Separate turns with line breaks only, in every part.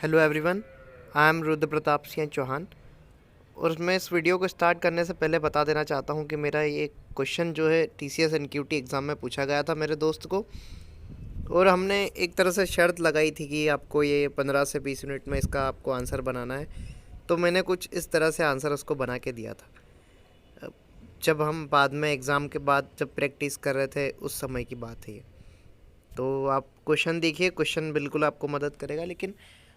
Hello everyone, I am Rudra Pratap Singh Chauhan. और मैं इस वीडियो को स्टार्ट करने से पहले बता देना चाहता हूं कि मेरा ये क्वेश्चन जो है टीसीएस एनक्यूटी एग्ज़ाम में पूछा गया था मेरे दोस्त को। और हमने एक तरह से शर्त लगाई थी कि आपको ये 15 से 20 मिनट में इसका आपको आंसर बनाना है। तो मैंने कुछ इस तरह से आंसर उसको बना के दिया था। जब हम बाद में एग्ज़ाम के बाद जब प्रैक्टिस कर रहे थे उस समय की बात है ये। तो आप क्वेश्चन देखिए, क्वेश्चन बिल्कुल आपको मदद करेगा, लेकिन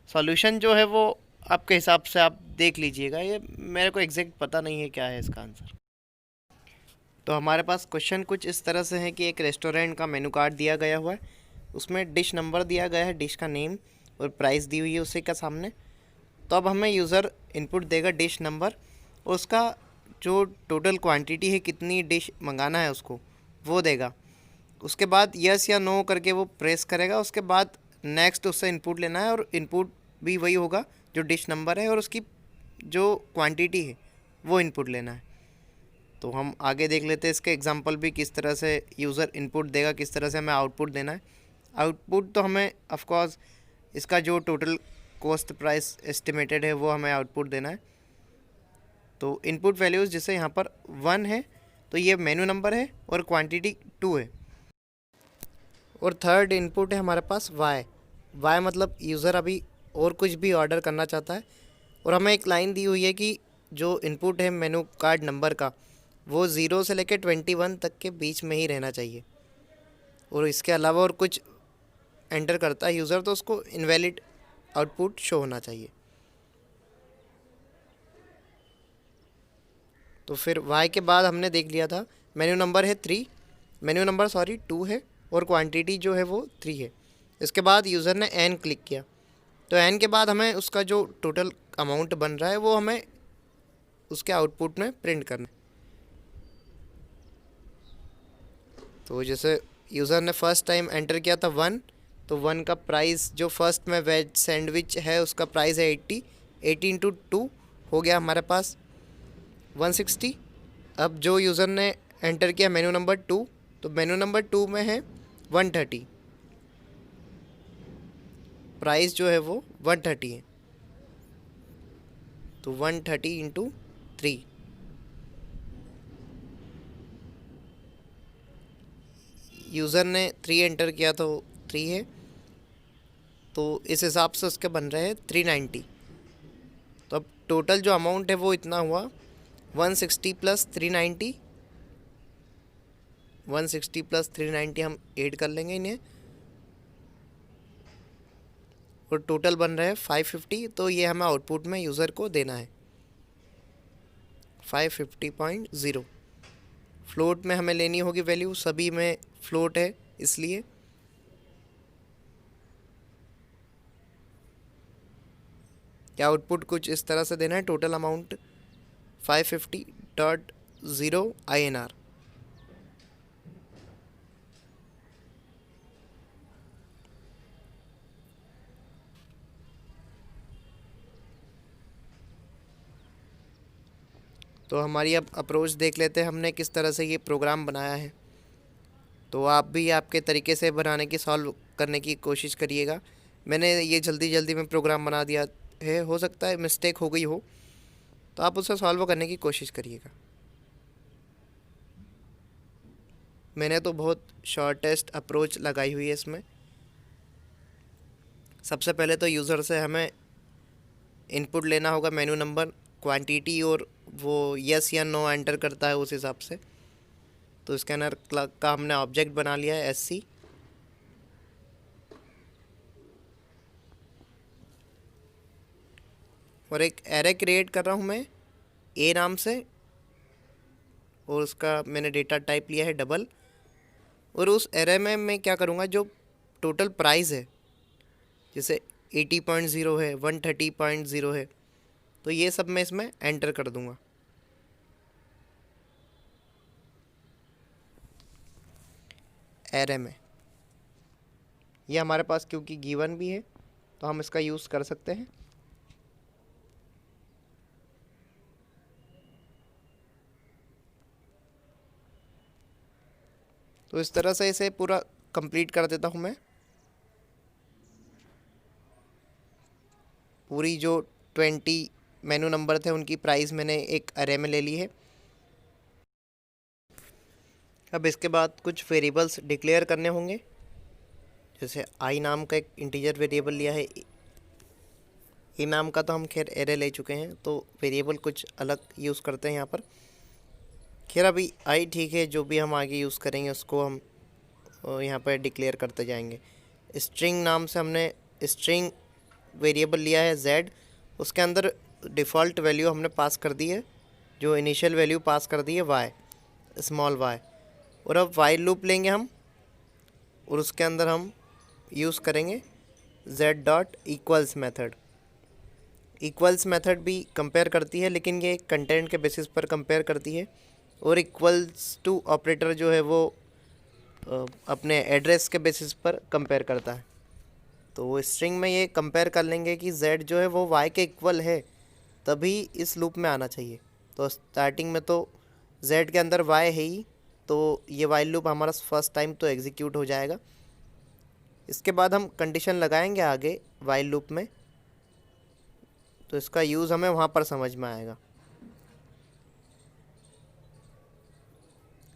सॉल्यूशन जो है वो आपके हिसाब से आप देख लीजिएगा। ये मेरे को एग्जैक्ट पता नहीं है क्या है इसका आंसर। तो हमारे पास क्वेश्चन कुछ इस तरह से है कि एक रेस्टोरेंट का मेनू कार्ड दिया गया हुआ है, उसमें डिश नंबर दिया गया है, डिश का नेम और प्राइस दी हुई है उसी का सामने। तो अब हमें यूज़र इनपुट देगा डिश नंबर और उसका जो टोटल क्वांटिटी है, कितनी डिश मंगाना है उसको, वो देगा। उसके बाद यस या नो करके वो प्रेस करेगा। उसके बाद नेक्स्ट उससे इनपुट लेना है और इनपुट भी वही होगा जो डिश नंबर है और उसकी जो क्वांटिटी है वो इनपुट लेना है। तो हम आगे देख लेते हैं इसके एग्जांपल भी, किस तरह से यूज़र इनपुट देगा, किस तरह से हमें आउटपुट देना है। आउटपुट तो हमें ऑफ कोर्स इसका जो टोटल कॉस्ट प्राइस एस्टिमेटेड है वो हमें आउटपुट देना है। तो इनपुट वैल्यूज़ जैसे यहाँ पर 1 है तो ये मेनू नंबर है और क्वांटिटी 2 है। और थर्ड इनपुट है हमारे पास वाई मतलब यूज़र अभी और कुछ भी ऑर्डर करना चाहता है और हमें एक लाइन दी हुई है कि जो इनपुट है मेनू कार्ड नंबर का वो 0 से लेकर 21 तक के बीच में ही रहना चाहिए। और इसके अलावा और कुछ एंटर करता है यूज़र तो उसको इनवैलिड आउटपुट शो होना चाहिए। तो फिर वाई के बाद हमने देख लिया था मेन्यू नंबर है 3, मेन्यू नंबर 2 है और क्वांटिटी जो है वो 3 है। इसके बाद यूज़र ने एन क्लिक किया तो एन के बाद हमें उसका जो टोटल अमाउंट बन रहा है वो हमें उसके आउटपुट में प्रिंट करना है। तो जैसे यूज़र ने फर्स्ट टाइम एंटर किया था 1, तो 1 का प्राइस जो फर्स्ट में वेज सैंडविच है उसका प्राइस है 80 इंटू 2 हो गया हमारे पास 160। अब जो यूज़र ने एंटर किया मेन्यू नंबर 2, तो मेन्यू नंबर 2 में है 130, प्राइस जो है वो 130 है। तो 130 इंटू 3, यूज़र ने 3 एंटर किया तो 3 है, तो इस हिसाब से उसके बन रहे हैं 390। तो अब टोटल जो अमाउंट है वो इतना हुआ 160 प्लस 390, 160 प्लस 390 हम ऐड कर लेंगे इन्हें और टोटल बन रहा है 550। तो ये हमें आउटपुट में यूज़र को देना है 550.0। फ्लोट में हमें लेनी होगी वैल्यू, सभी में फ्लोट है इसलिए। क्या आउटपुट कुछ इस तरह से देना है, टोटल अमाउंट 550.0 INR। तो हमारी अब अप्रोच देख लेते हैं हमने किस तरह से ये प्रोग्राम बनाया है। तो आप भी आपके तरीके से बनाने की, सॉल्व करने की कोशिश करिएगा। मैंने ये जल्दी जल्दी में प्रोग्राम बना दिया है, हो सकता है मिस्टेक हो गई हो, तो आप उसे सॉल्व करने की कोशिश करिएगा। मैंने तो बहुत शॉर्टेस्ट अप्रोच लगाई हुई है इसमें। सबसे पहले तो यूज़र से हमें इनपुट लेना होगा मेनू नंबर, क्वांटिटी, और वो यस या नो एंटर करता है उस हिसाब से। तो स्कैनर का हमने ऑब्जेक्ट बना लिया है SC। और एक एरे क्रिएट कर रहा हूँ मैं ए नाम से और उसका मैंने डेटा टाइप लिया है डबल। और उस एरे में मैं क्या करूँगा, जो टोटल प्राइस है जैसे 80.0 है, 130.0 है, तो ये सब मैं इसमें एंटर कर दूँगा। एरे में ये हमारे पास क्योंकि गिवन भी है तो हम इसका यूज़ कर सकते हैं। तो इस तरह से इसे पूरा कंप्लीट कर देता हूँ मैं। पूरी जो 20 मेनू नंबर थे उनकी प्राइस मैंने एक अरे में ले ली है। अब इसके बाद कुछ वेरिएबल्स डिक्लेयर करने होंगे। जैसे आई नाम का एक इंटीजर वेरिएबल लिया है, ई नाम का तो हम खैर एरे ले चुके हैं, तो वेरिएबल कुछ अलग यूज़ करते हैं यहाँ पर। खैर अभी आई ठीक है, जो भी हम आगे यूज़ करेंगे उसको हम यहाँ पर डिक्लेयर करते जाएंगे। स्ट्रिंग नाम से हमने स्ट्रिंग वेरिएबल लिया है z, उसके अंदर डिफ़ॉल्ट वैल्यू हमने पास कर दी है, जो इनिशियल वैल्यू पास कर दी है y, स्मॉल y। और अब वाइल लूप लेंगे हम, और उसके अंदर हम यूज़ करेंगे z dot equals method. Equals method भी कंपेयर करती है, लेकिन ये कंटेंट के बेसिस पर कंपेयर करती है, और इक्वल्स टू ऑपरेटर जो है वो अपने एड्रेस के बेसिस पर कंपेयर करता है। तो स्ट्रिंग में ये कंपेयर कर लेंगे कि z जो है वो y के इक्वल है, तभी इस लूप में आना चाहिए। तो स्टार्टिंग में तो z के अंदर y है ही, तो ये वाइल लूप हमारा फर्स्ट टाइम तो एग्जीक्यूट हो जाएगा। इसके बाद हम कंडीशन लगाएंगे आगे वाइल लूप में, तो इसका यूज़ हमें वहाँ पर समझ में आएगा।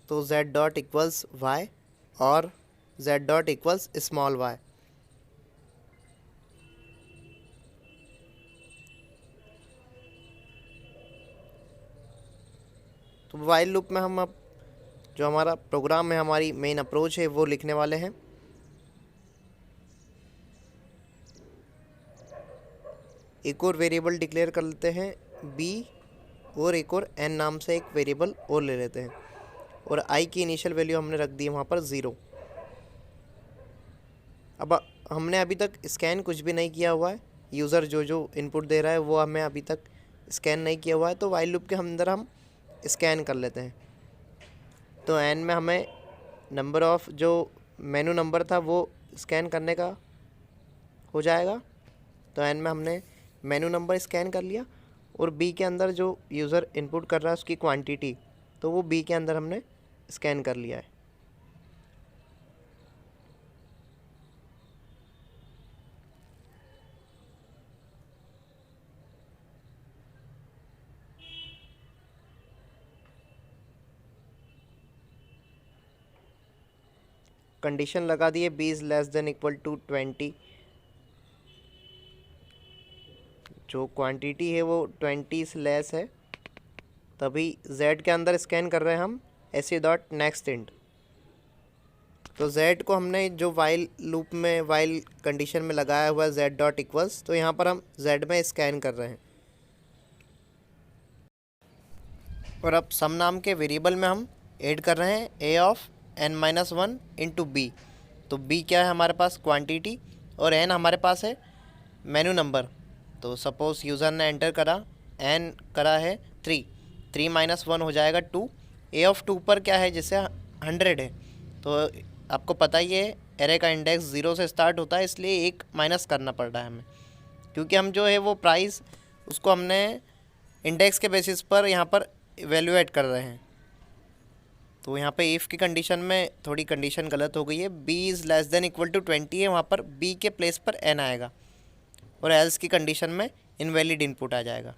तो z डॉट इक्वल्स y और z dot equals small y। तो वाइल लूप में हम अब जो हमारा प्रोग्राम है, हमारी मेन अप्रोच है, वो लिखने वाले हैं। एक और वेरिएबल डिक्लेयर कर लेते हैं b, और एक और n नाम से एक वेरिएबल और ले लेते हैं, और i की इनिशियल वैल्यू हमने रख दी है वहाँ पर 0। अब हमने अभी तक स्कैन कुछ भी नहीं किया हुआ है, यूज़र जो जो इनपुट दे रहा है वो हमें अभी तक स्कैन नहीं किया हुआ है, तो वाइल लूप के अंदर हम स्कैन कर लेते हैं। तो n में हमें नंबर ऑफ़ जो मेनू नंबर था वो स्कैन करने का हो जाएगा, तो n में हमने मेनू नंबर स्कैन कर लिया, और b के अंदर जो यूज़र इनपुट कर रहा है उसकी क्वांटिटी, तो वो b के अंदर हमने स्कैन कर लिया है। कंडीशन लगा दिए b is less than equal to 20, जो क्वांटिटी है वो 20 से लेस है, तभी z के अंदर स्कैन कर रहे हैं हम ऐसे डॉट नेक्स्ट इंट। तो z को हमने जो वाइल लूप में वाइल कंडीशन में लगाया हुआ है z डॉट इक्वल्स, तो यहाँ पर हम z में स्कैन कर रहे हैं। और अब सम नाम के वेरिएबल में हम ऐड कर रहे हैं a of n-1 into b। तो b क्या है हमारे पास, क्वांटिटी, और n हमारे पास है मेनू नंबर। तो सपोज़ यूज़र ने एंटर करा, n करा है 3, 3 - 1 हो जाएगा 2। a ऑफ 2 पर क्या है, जैसे 100 है, तो आपको पता ही है एरे का इंडेक्स 0 से स्टार्ट होता है, इसलिए 1 माइनस करना पड़ रहा है हमें, क्योंकि हम जो है वो प्राइस उसको हमने इंडेक्स के बेसिस पर यहाँ पर इवेल्युएट कर रहे हैं। तो यहाँ पे इफ़ की कंडीशन में थोड़ी कंडीशन गलत हो गई है, b is less than equal to 20 है, वहाँ पर b के प्लेस पर n आएगा, और एल्स की कंडीशन में इनवैलिड इनपुट आ जाएगा।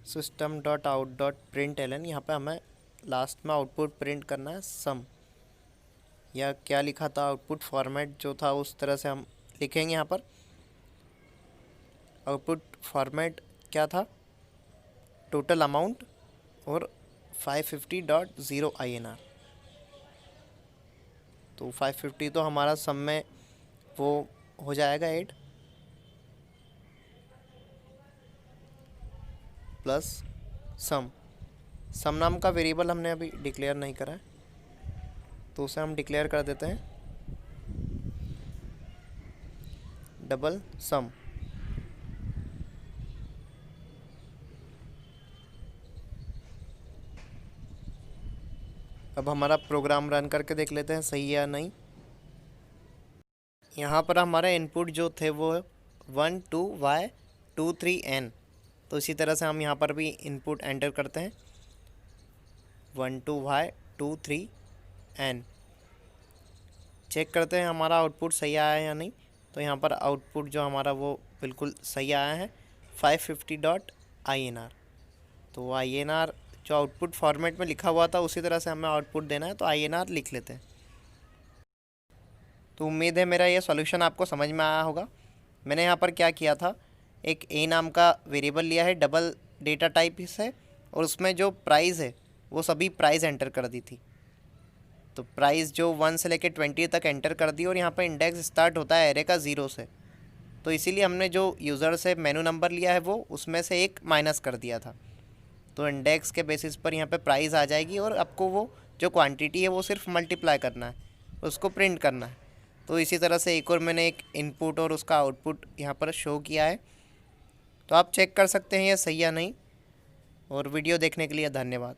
System dot out dot print ln, यहाँ पर हमें लास्ट में आउटपुट प्रिंट करना है सम, या क्या लिखा था आउटपुट फॉर्मेट जो था उस तरह से हम लिखेंगे। यहाँ पर आउटपुट फॉर्मेट क्या था, टोटल अमाउंट और 550.0 INR। तो 550 तो हमारा सम में वो हो जाएगा ऐड, प्लस सम नाम का वेरिएबल हमने अभी डिक्लेयर नहीं करा है, तो उसे हम डिक्लेयर कर देते हैं डबल सम। अब हमारा प्रोग्राम रन करके देख लेते हैं सही है या नहीं। यहाँ पर हमारा इनपुट जो थे वो 1 2 y 2 3 n, तो इसी तरह से हम यहाँ पर भी इनपुट एंटर करते हैं 1 2 y 2 3 n। चेक करते हैं हमारा आउटपुट सही आया है या नहीं। तो यहाँ पर आउटपुट जो हमारा वो बिल्कुल सही आया है 550.INR। तो INR जो आउटपुट फॉर्मेट में लिखा हुआ था उसी तरह से हमें आउटपुट देना है, तो INR लिख लेते हैं। तो उम्मीद है मेरा ये सॉल्यूशन आपको समझ में आया होगा। मैंने यहाँ पर क्या किया था, एक ए नाम का वेरिएबल लिया है डबल डेटा टाइप से, और उसमें जो प्राइस है वो सभी प्राइस एंटर कर दी थी। तो प्राइस जो 1 से लेकर 20 तक एंटर कर दी, और यहाँ पर इंडेक्स स्टार्ट होता है एरे का 0 से। तो इसीलिए हमने जो यूज़र से मेनू नंबर लिया है वो उसमें से एक माइनस कर दिया था। तो इंडेक्स के बेसिस पर यहाँ पे प्राइस आ जाएगी, और आपको वो जो क्वांटिटी है वो सिर्फ मल्टीप्लाई करना है, उसको प्रिंट करना है। तो इसी तरह से एक और मैंने एक इनपुट और उसका आउटपुट यहाँ पर शो किया है। तो आप चेक कर सकते हैं ये सही या नहीं। और वीडियो देखने के लिए धन्यवाद।